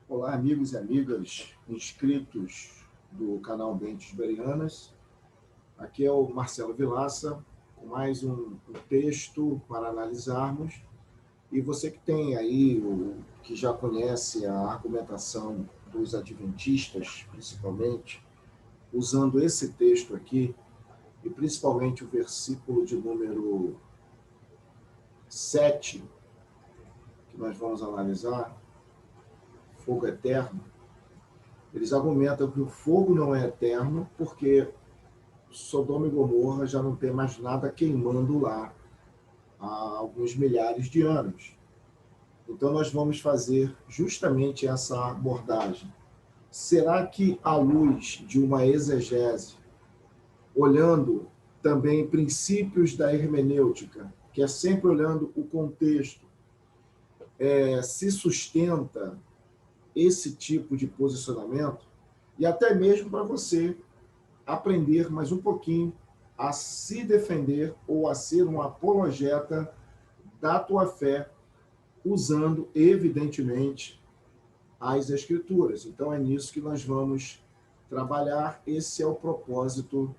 Olá, amigos e amigas inscritos do canal Bentes Berianas. Aqui é o Marcelo Vilaça, com mais um texto para analisarmos. E você que tem aí, que já conhece a argumentação dos adventistas, principalmente, usando esse texto aqui, e principalmente o versículo de número 7, que nós vamos analisar, fogo eterno, eles argumentam que o fogo não é eterno porque Sodoma e Gomorra já não tem mais nada queimando lá há alguns milhares de anos. Então nós vamos fazer justamente essa abordagem. Será que à luz de uma exegese, olhando também princípios da hermenêutica, que é sempre olhando o contexto, se sustenta esse tipo de posicionamento? E até mesmo para você aprender mais um pouquinho a se defender ou a ser um apologeta da tua fé, usando, evidentemente, as Escrituras. Então, é nisso que nós vamos trabalhar. Esse é o propósito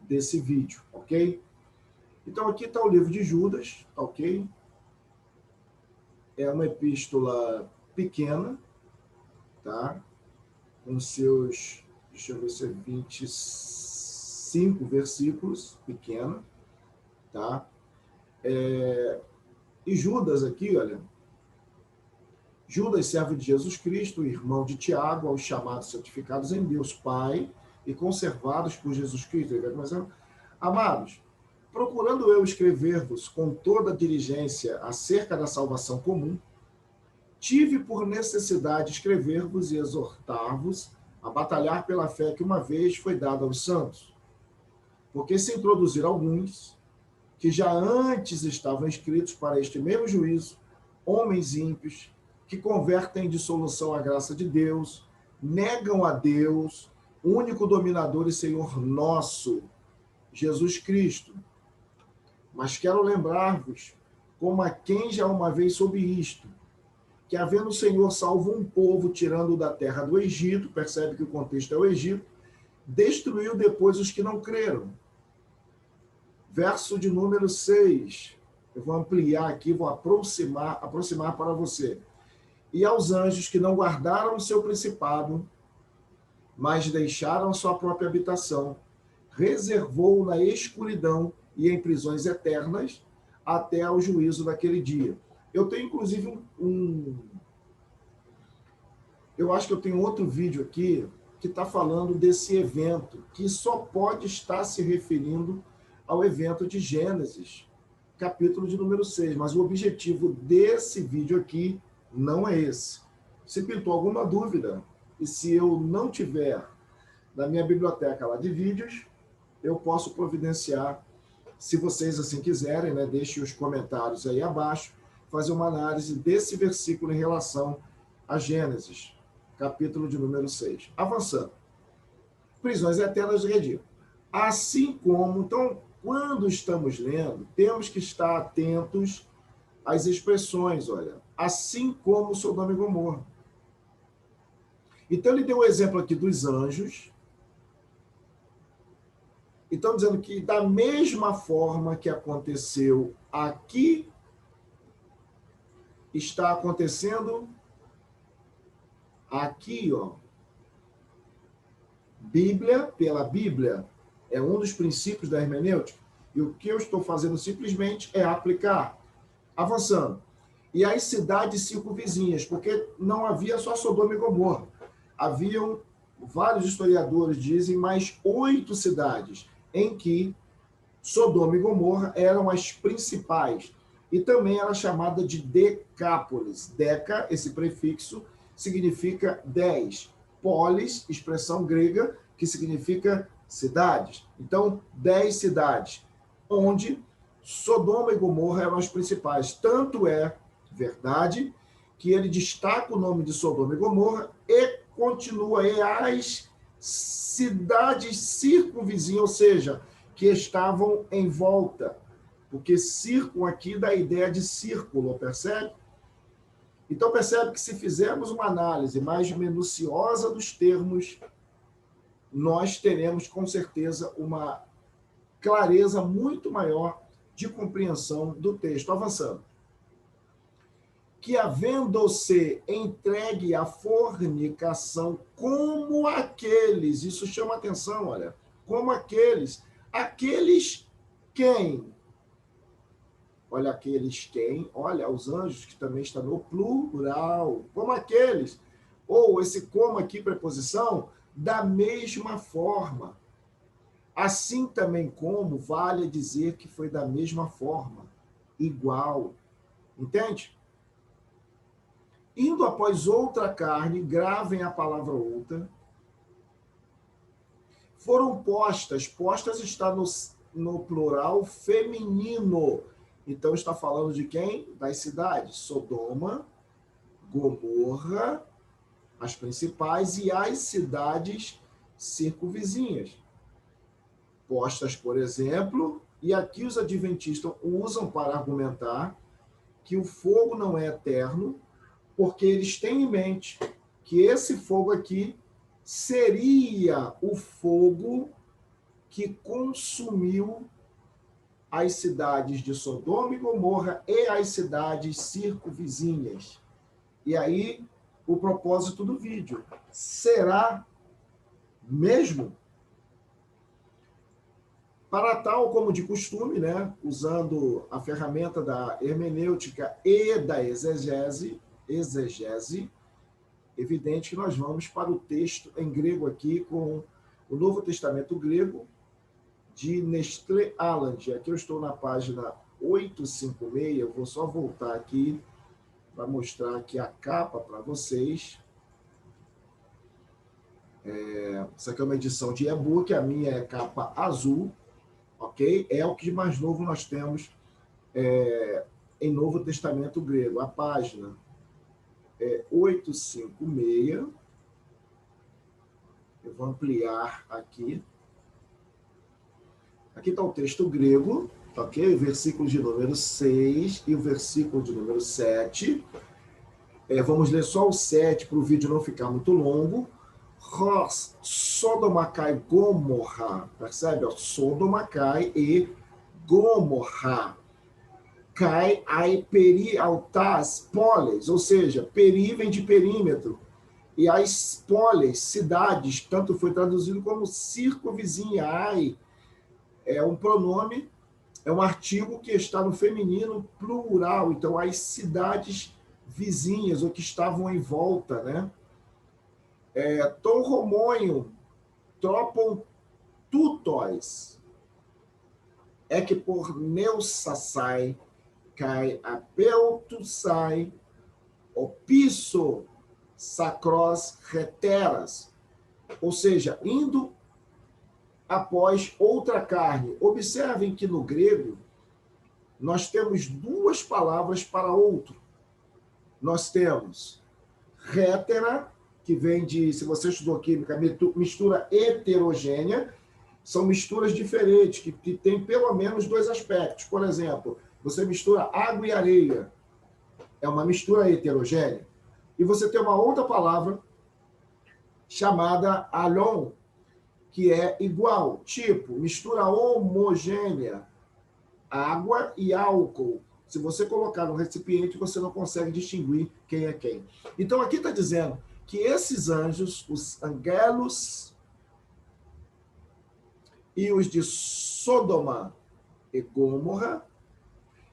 desse vídeo, ok? Então, aqui está o livro de Judas, ok? É uma epístola pequena, tá? Com seus, deixa eu ver se é 25 versículos, pequena, tá? E Judas aqui, olha, Judas, servo de Jesus Cristo, irmão de Tiago, aos chamados santificados em Deus Pai e conservados por Jesus Cristo. Ele vai começando. Amados, procurando eu escrever-vos com toda diligência acerca da salvação comum, tive por necessidade escrever-vos e exortar-vos a batalhar pela fé que uma vez foi dada aos santos. Porque se introduzir alguns, que já antes estavam inscritos para este mesmo juízo, homens ímpios, que convertem em dissolução a graça de Deus, negam a Deus, único dominador e Senhor nosso, Jesus Cristo. Mas quero lembrar-vos, como a quem já uma vez soube isto, que havendo o Senhor salvo um povo, tirando da terra do Egito, percebe que o contexto é o Egito, destruiu depois os que não creram. Verso de número 6. Eu vou ampliar aqui, vou aproximar para você. E aos anjos que não guardaram o seu principado, mas deixaram a sua própria habitação, reservou na escuridão e em prisões eternas até ao juízo daquele dia. Eu tenho, inclusive, eu acho que eu tenho outro vídeo aqui que está falando desse evento, que só pode estar se referindo ao evento de Gênesis, capítulo de número 6. Mas o objetivo desse vídeo aqui não é esse. Se pintou alguma dúvida, e se eu não tiver na minha biblioteca lá de vídeos, eu posso providenciar, se vocês assim quiserem, né, deixem os comentários aí abaixo, fazer uma análise desse versículo em relação a Gênesis, capítulo de número 6. Avançando. Prisões eternas de redil. Assim como, então, quando estamos lendo, temos que estar atentos às expressões, olha, assim como Sodoma e Gomorra. Então, ele deu o exemplo aqui dos anjos. Então, dizendo que da mesma forma que aconteceu aqui, está acontecendo aqui, ó. Bíblia, pela Bíblia, é um dos princípios da hermenêutica. E o que eu estou fazendo simplesmente é aplicar. Avançando. E as cidades circunvizinhas, porque não havia só Sodoma e Gomorra. Haviam, vários historiadores dizem, mais 8 cidades em que Sodoma e Gomorra eram as principais. E também era chamada de Decápolis. Deca, esse prefixo, significa 10. Polis, expressão grega, que significa cidades. Então, 10 cidades, onde Sodoma e Gomorra eram as principais. Tanto é verdade que ele destaca o nome de Sodoma e Gomorra e continua e as cidades circunvizinhas, ou seja, que estavam em volta. Porque círculo aqui dá a ideia de círculo, percebe? Então, percebe que se fizermos uma análise mais minuciosa dos termos, nós teremos, com certeza, uma clareza muito maior de compreensão do texto. Avançando. Que, havendo-se entregue à fornicação como aqueles, isso chama atenção, olha, como aqueles quem? Olha, aqueles quem, olha, os anjos, que também está no plural, como aqueles, ou esse como aqui, preposição, da mesma forma. Assim também como vale dizer que foi da mesma forma, igual. Entende? Indo após outra carne, gravem a palavra outra, foram postas está no plural feminino. Então está falando de quem? Das cidades, Sodoma, Gomorra, as principais, e as cidades circunvizinhas. Postas, por exemplo, e aqui os adventistas usam para argumentar que o fogo não é eterno, porque eles têm em mente que esse fogo aqui seria o fogo que consumiu as cidades de Sodoma e Gomorra e as cidades circunvizinhas. E aí, o propósito do vídeo. Será mesmo? Para tal, como de costume, né, usando a ferramenta da hermenêutica e da exegese, evidente que nós vamos para o texto em grego aqui, com o Novo Testamento grego, de Nestlé Aland. Aqui eu estou na página 856, eu vou só voltar aqui para mostrar aqui a capa para vocês. Essa aqui é uma edição de e-book, a minha é capa azul, ok? É o que de mais novo nós temos em Novo Testamento grego. A página é 856. Eu vou ampliar aqui. Aqui está o texto grego, ok? O versículo de número 6 e o versículo de número 7. Vamos ler só o 7 para o vídeo não ficar muito longo. Sodoma cai Gomorra, percebe? Sodoma cai e Gomorra. Cai ai peri altas polis, ou seja, peri vem de perímetro. E as polis, cidades, tanto foi traduzido como circunvizinha, ai, é um pronome, é um artigo que está no feminino plural. Então, as cidades vizinhas, ou que estavam em volta, né? Torromonho, tropon tutóis, é que por neusassai, cai apeutusai, opisso, sacros reteras, ou seja, indo após outra carne. Observem que no grego nós temos duas palavras para outro. Nós temos rétera, que vem de, se você estudou química, mistura heterogênea, são misturas diferentes, que têm pelo menos dois aspectos. Por exemplo, você mistura água e areia, é uma mistura heterogênea. E você tem uma outra palavra chamada alon, que é igual, tipo, mistura homogênea, água e álcool. Se você colocar no recipiente, você não consegue distinguir quem é quem. Então, aqui está dizendo que esses anjos, os angelos e os de Sodoma e Gomorra,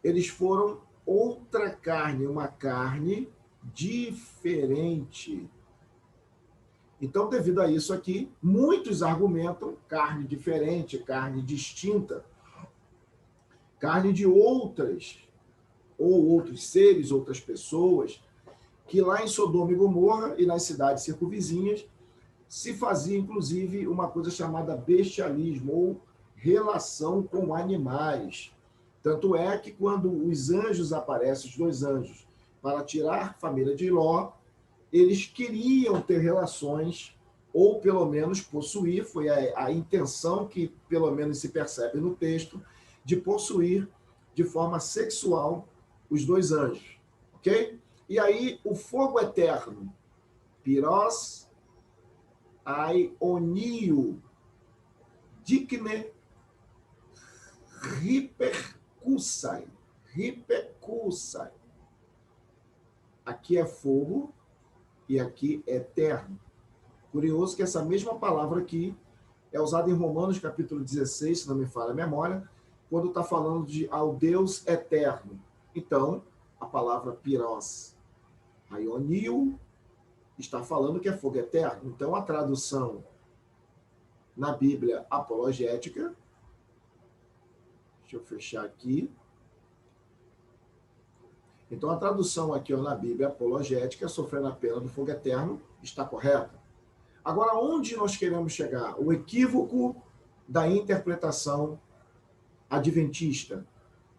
eles foram outra carne, uma carne diferente. Então, devido a isso aqui, muitos argumentam carne diferente, carne distinta, carne de outras, ou outros seres, outras pessoas, que lá em Sodoma e Gomorra e nas cidades circunvizinhas se fazia, inclusive, uma coisa chamada bestialismo, ou relação com animais. Tanto é que quando os anjos aparecem, os dois anjos, para tirar a família de Ló, eles queriam ter relações, ou pelo menos possuir, foi a intenção que pelo menos se percebe no texto, de possuir de forma sexual os dois anjos, ok? E aí, o fogo eterno, piros, aionio, dicne, ripercussai. Ripercussai. Aqui é fogo e aqui é eterno. Curioso que essa mesma palavra aqui é usada em Romanos, capítulo 16, se não me falha a memória, quando está falando de ao Deus eterno. Então, a palavra piros, aionio, está falando que é fogo eterno. Então, a tradução na Bíblia apologética, deixa eu fechar aqui. Então, a tradução aqui na Bíblia apologética, sofrendo a pena do fogo eterno, está correta. Agora, onde nós queremos chegar? O equívoco da interpretação adventista.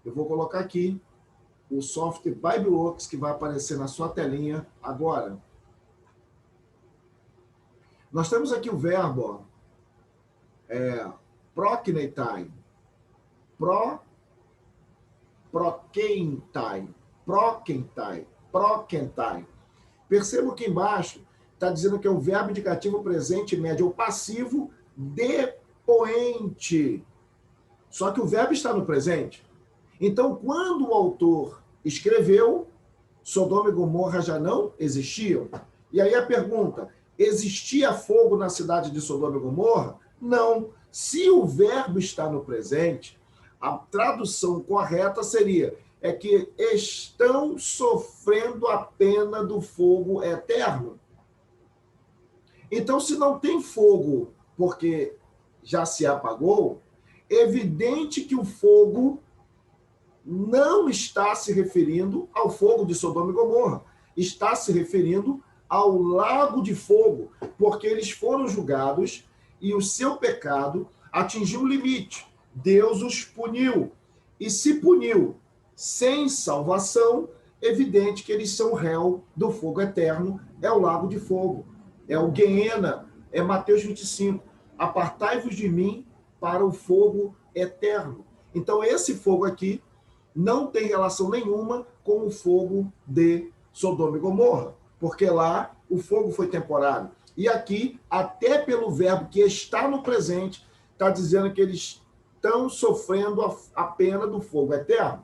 Eu vou colocar aqui o software BibleWorks, que vai aparecer na sua telinha agora. Nós temos aqui o verbo prokeneitai, prokentai. Perceba que embaixo está dizendo que é o verbo indicativo presente médio ou passivo depoente. Só que o verbo está no presente. Então, quando o autor escreveu, Sodoma e Gomorra já não existiam. E aí a pergunta, existia fogo na cidade de Sodoma e Gomorra? Não. Se o verbo está no presente, a tradução correta seria que estão sofrendo a pena do fogo eterno. Então, se não tem fogo porque já se apagou, evidente que o fogo não está se referindo ao fogo de Sodoma e Gomorra, está se referindo ao lago de fogo, porque eles foram julgados e o seu pecado atingiu o limite. Deus os puniu. E se puniu sem salvação, evidente que eles são réu do fogo eterno, é o lago de fogo, é o Guiena, é Mateus 25. Apartai-vos de mim para o fogo eterno. Então, esse fogo aqui não tem relação nenhuma com o fogo de Sodoma e Gomorra, porque lá o fogo foi temporário. E aqui, até pelo verbo que está no presente, está dizendo que eles estão sofrendo a pena do fogo eterno.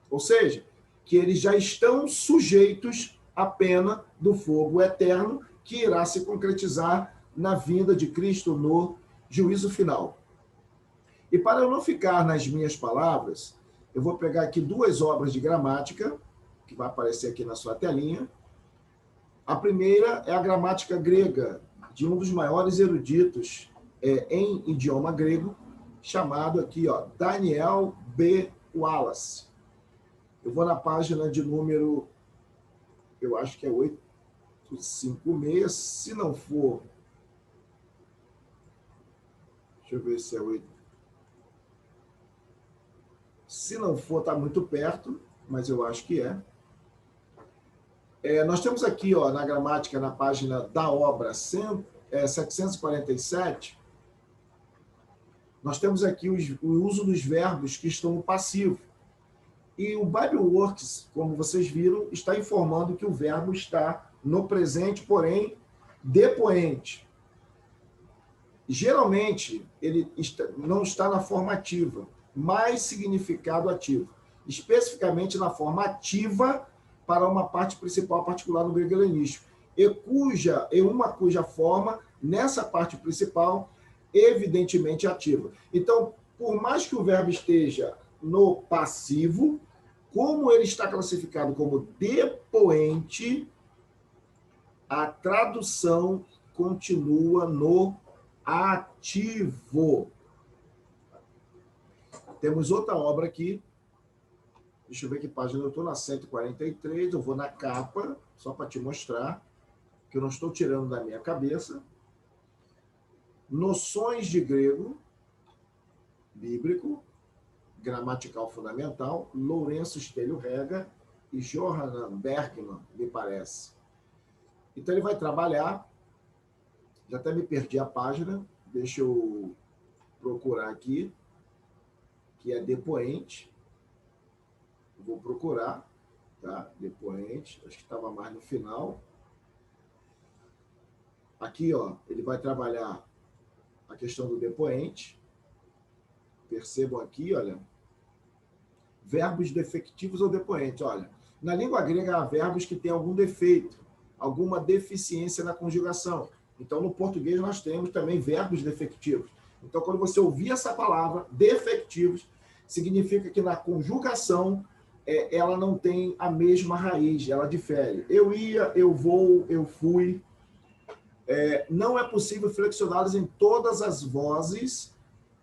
Ou seja, que eles já estão sujeitos à pena do fogo eterno, que irá se concretizar na vinda de Cristo no juízo final. E para eu não ficar nas minhas palavras, eu vou pegar aqui duas obras de gramática, que vai aparecer aqui na sua telinha. A primeira é a gramática grega, de um dos maiores eruditos em idioma grego, chamado aqui, Daniel B. Wallace. Eu vou na página de número, eu acho que é 856, se não for, deixa eu ver se é 8. Se não for, está muito perto, mas eu acho que é. Nós temos aqui, na gramática, na página da obra 747, nós temos aqui o uso dos verbos que estão no passivo. E o BibleWorks, como vocês viram, está informando que o verbo está no presente, porém, depoente. Geralmente, ele não está na forma ativa, mas significado ativo. Especificamente na forma ativa para uma parte principal particular no grego helenístico. E uma cuja forma, nessa parte principal, evidentemente ativa. Então, por mais que o verbo esteja no passivo, como ele está classificado como depoente, a tradução continua no ativo. Temos outra obra aqui. Deixa eu ver que página eu estou, na 143. Eu vou na capa, só para te mostrar, que eu não estou tirando da minha cabeça. Noções de grego bíblico, gramatical fundamental, Lourenço Stelio Rega e Johanan Bergman, me parece. Então, ele vai trabalhar, já até me perdi a página, deixa eu procurar aqui, que é depoente. Vou procurar. tá? Depoente, acho que estava mais no final. Aqui, ó, ele vai trabalhar a questão do depoente. Percebam aqui, olha, verbos defectivos ou depoentes. Olha, na língua grega há verbos que têm algum defeito, alguma deficiência na conjugação. Então, no português, nós temos também verbos defectivos. Então, quando você ouvir essa palavra, defectivos, significa que na conjugação ela não tem a mesma raiz, ela difere. Eu ia, eu vou, eu fui. Não é possível flexioná-los em todas as vozes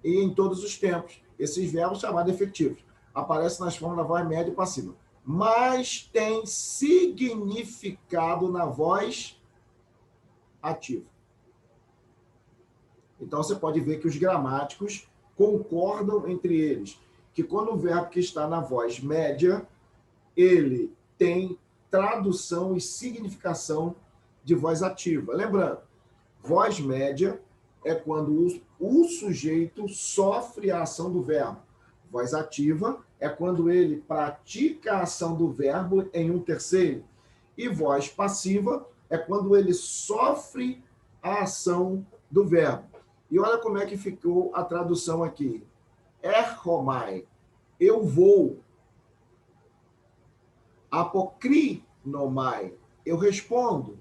e em todos os tempos. Esses verbos chamados defectivos aparecem nas formas da voz média e passiva, mas tem significado na voz ativa. Então, você pode ver que os gramáticos concordam entre eles, que quando o verbo que está na voz média, ele tem tradução e significação de voz ativa. Lembrando, voz média é quando o sujeito sofre a ação do verbo. Voz ativa é quando ele pratica a ação do verbo em um terceiro. E voz passiva é quando ele sofre a ação do verbo. E olha como é que ficou a tradução aqui. Erchomai, eu vou. Apokrinomai, eu respondo.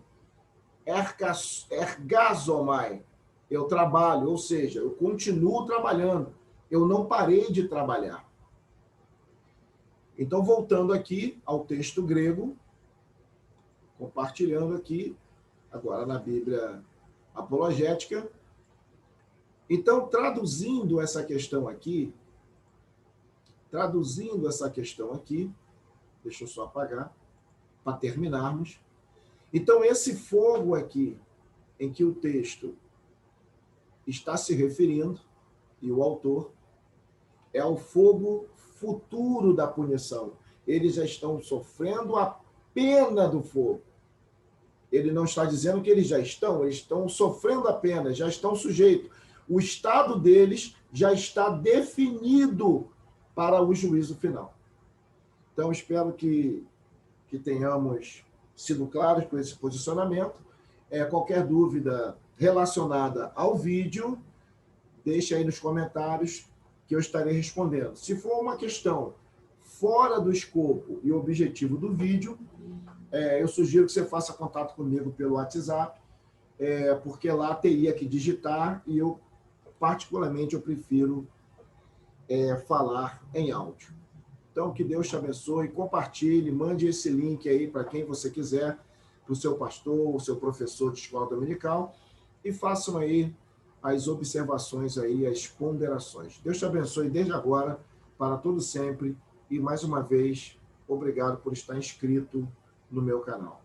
Ergazomai, eu trabalho, ou seja, eu continuo trabalhando. Eu não parei de trabalhar. Então, voltando aqui ao texto grego, compartilhando aqui, agora na Bíblia Apologética. Então, traduzindo essa questão aqui, deixa eu só apagar, para terminarmos. Então, esse fogo aqui, em que o texto está se referindo, e o autor, é o fogo futuro da punição. Eles já estão sofrendo a pena do fogo. Ele não está dizendo que eles estão sofrendo a pena, já estão sujeitos. O estado deles já está definido para o juízo final. Então, espero que tenhamos sido claros com esse posicionamento. Qualquer dúvida relacionada ao vídeo, deixe aí nos comentários que eu estarei respondendo. Se for uma questão fora do escopo e objetivo do vídeo, eu sugiro que você faça contato comigo pelo WhatsApp, porque lá teria que digitar e eu, particularmente, eu prefiro falar em áudio. Então, que Deus te abençoe, compartilhe, mande esse link aí para quem você quiser, para o seu pastor, o seu professor de escola dominical, e façam aí as observações aí, as ponderações. Deus te abençoe desde agora, para todo sempre, e mais uma vez, obrigado por estar inscrito no meu canal.